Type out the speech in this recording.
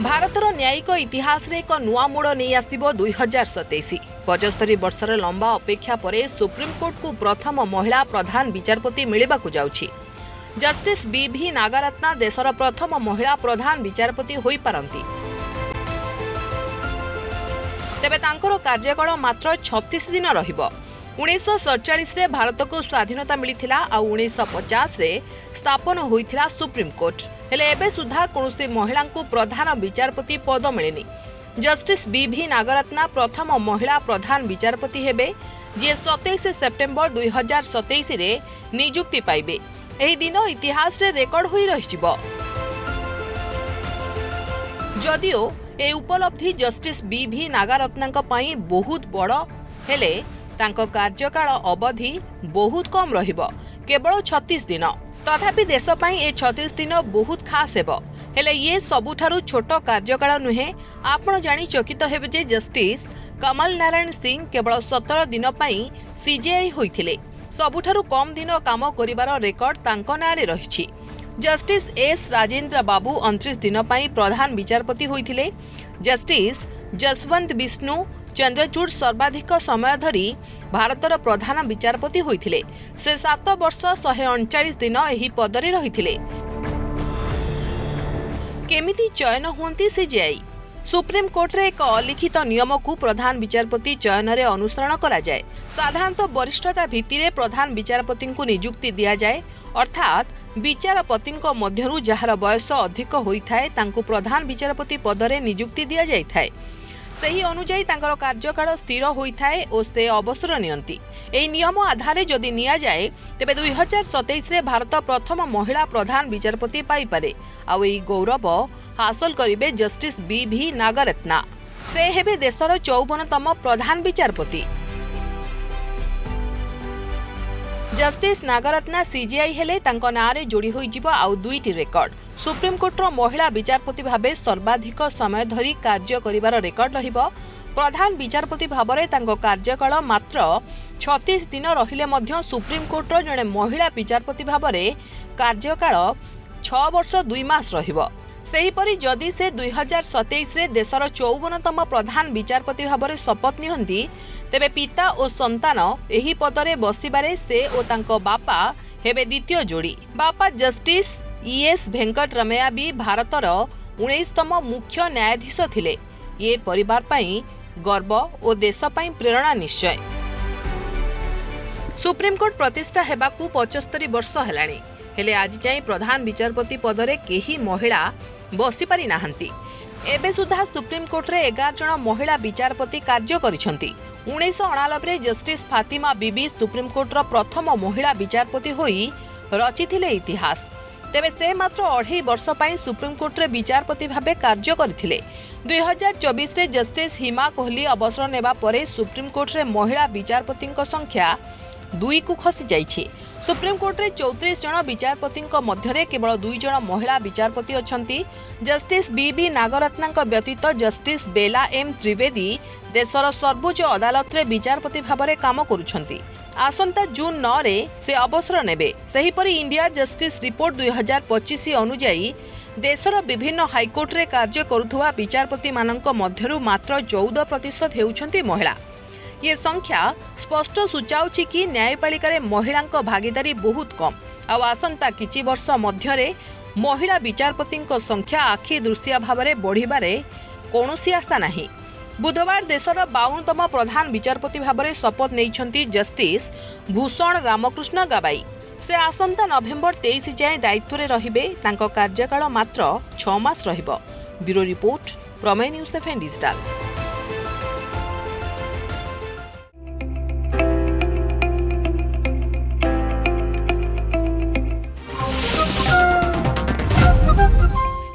भारतर न्यायिक इतिहास रे एक नुआ मोड़ नहीं आसिबो 2027। 75 वर्षर लंबा अपेक्षा पर सुप्रीमकोर्ट को प्रथम महिला प्रधान विचारपति मिलवा जाउछि। जस्टिस बी.भी. नागरत्ना देशर प्रथम महिला प्रधान विचारपति होई पारंती। तेबे तांकर कार्यकाल मात्र 36 दिन रहिबो। 1947 रे भारत को स्वाधीनता मिलिथिला आ 1950 रे स्थापन होइथिला सुप्रीमकोर्ट। हेले एबे सुधा कोनोसी महिला को प्रधान विचारपति पद मिलेनी। जस्टिस बी.भी. नागरत्ना प्रथम महिला प्रधान विचारपति हेबे जे 27 सेप्टेम्बर 2027 रे नियुक्ति पाइबे। एही दिन इतिहास रे रेकर्ड होई रहिजिबो। जदिओ ए उपलब्धि जस्टिस बी.भी. नागरत्नांक पई बहुत बड़ हेले तांको कार्यकाल अवधि बहुत कम रहिबो, केवल 36 दिन। तथापि देश पई ए 36 दिन बहुत खास हेबो। हेले ये सबुठारु छोट कार्यकाल नुहे। आपण जानि चकित हेबे जे जस्टिस कमल नारायण सिंह केवल 17 दिन पई सीजेआई होइथिले। सबुठारु कम दिन काम करिवार रेकर्ड तांको नारे रहिछि। जस्टिस एस राजेंद्र बाबू 29 दिन पई प्रधान विचारपति होइथिले। जस्टिस जसवंत विष्णु चंद्रचूड़ सर्वाधिक समय धरी भारतर प्रधान विचारपति होइथिले। से 7 वर्ष 139 दिन एही पदरे रहिथिले। केमिति चयन हुंती सीजेआई? सुप्रीम कोर्ट रे एक अलिखित नियम को प्रधान विचारपति चयन रे अनुसरण करा जाए। साधारणतः वरिष्ठता भित्तिरे प्रधान विचारपति को नियुक्ति दिया जाए, अर्थात विचारपति मध्यरु जहार बयस अधिक होइथाय तांकु प्रधान विचारपति पदरे नियुक्ति दिया जाइथाय। सही अनुजाई तांकर कार्यकाल स्थिर होइथाय ओ से अवसर नियंती। एही नियम आधारे जदि निया जाए तेबे 2027 रे भारत प्रथम महिला प्रधान विचारपति पाई पारे। आ एही गौरव हासिल करिवे जस्टिस बी.भी. नागरत्ना। से हेबे देशर 54तम प्रधान विचारपति। जस्टिस नागरत्ना सीजेआई हेले तांको नारे जोड़ी होई जिवो आउ दुईटी रेकर्ड। सुप्रीमकोर्टर महिला विचारपति भाबे सर्वाधिक समय धरी कार्य करिवार रेकर्ड रहिबो। प्रधान विचारपति भाबरे तांको कार्यकाल मात्र 36 दिन रहिले मध्य सुप्रीमकोर्टर जणे महिला विचारपति भाबरे कार्यकाल 6 वर्ष 2 मास रहिबो। सेहीपरि जदि से 2027 रे देशर 54तम प्रधान विचारपति भाबरे शपथ निहंती तेबे पिता और संतान एही पदरे बसिबारे से ओ तांको बापा हेबे द्वितीय जोड़ी। बापा जस्टिस ई.एस. वेंकटरमैया भी भारतर 19तम मुख्य न्यायाधीश थिले। ये परिवार पई गर्व और देश पई प्रेरणा निश्चय। सुप्रीमकोर्ट प्रतिष्ठा हेबाकू 75 वर्ष हेलाणी, हेले आज जाए प्रधान विचारपति पदरे केही महिला बसी पारि नाहंती। एबे सुधा सुप्रीमकोर्ट रे 11 जण महिला विचारपति कार्य करिसंती। 1989 रे जस्टिस फातिमा बीबी सुप्रीमकोर्टर प्रथम महिला विचारपति होई रचिथिले इतिहास। तेबे से मात्र 2.5 वर्ष पई सुप्रीमकोर्ट रे विचारपति भाबे कार्य करथिले। 2024 रे जस्टिस हिमा कोहली अवसर नेबा परे सुप्रीमकोर्ट रे महिला विचारपतिक संख्या 2 को खसी जाइछि। सुप्रीमकोर्ट रे 34 जण विचारपति मध्यरे केवल 2 जण महिला विचारपति अछंती। जस्टिस बी.भी. नागरत्नांक व्यतीत जस्टिस बेला एम त्रिवेदी देशर सर्वोच्च अदालत रे विचारपति भाबरे काम करुछंती। आसंता जून 9 रे से अवसर नेबे। सेहीपरि इंडिया जस्टिस रिपोर्ट 2025 अनुजाई देशर विभिन्न हाईकोर्ट रे कार्य करुथुवा विचारपति मानक मध्यरु मात्र 14% हेउछंती महिला। ये संख्या स्पष्ट सूचाउछि कि न्यायपालिका रे महिलांक भागीदारी बहुत कम। आ आसंता किछि वर्ष मध्यरे महिला विचारपतिंक संख्या आखि दृश्य भावरे बढ़िबारे कोनोसी आशा नाही। बुधवार देशर 52तम प्रधान विचारपति भावरे शपथ नेइछंती जस्टिस भूषण रामकृष्ण गाबाई। से आसंता नवेम्बर 23 जाए दायित्व रे रहिबे। तांको कार्यकाल मात्र 6 मास रहिबो। ब्यूरो रिपोर्ट प्रमेय न्यूज 7 डिजिटल।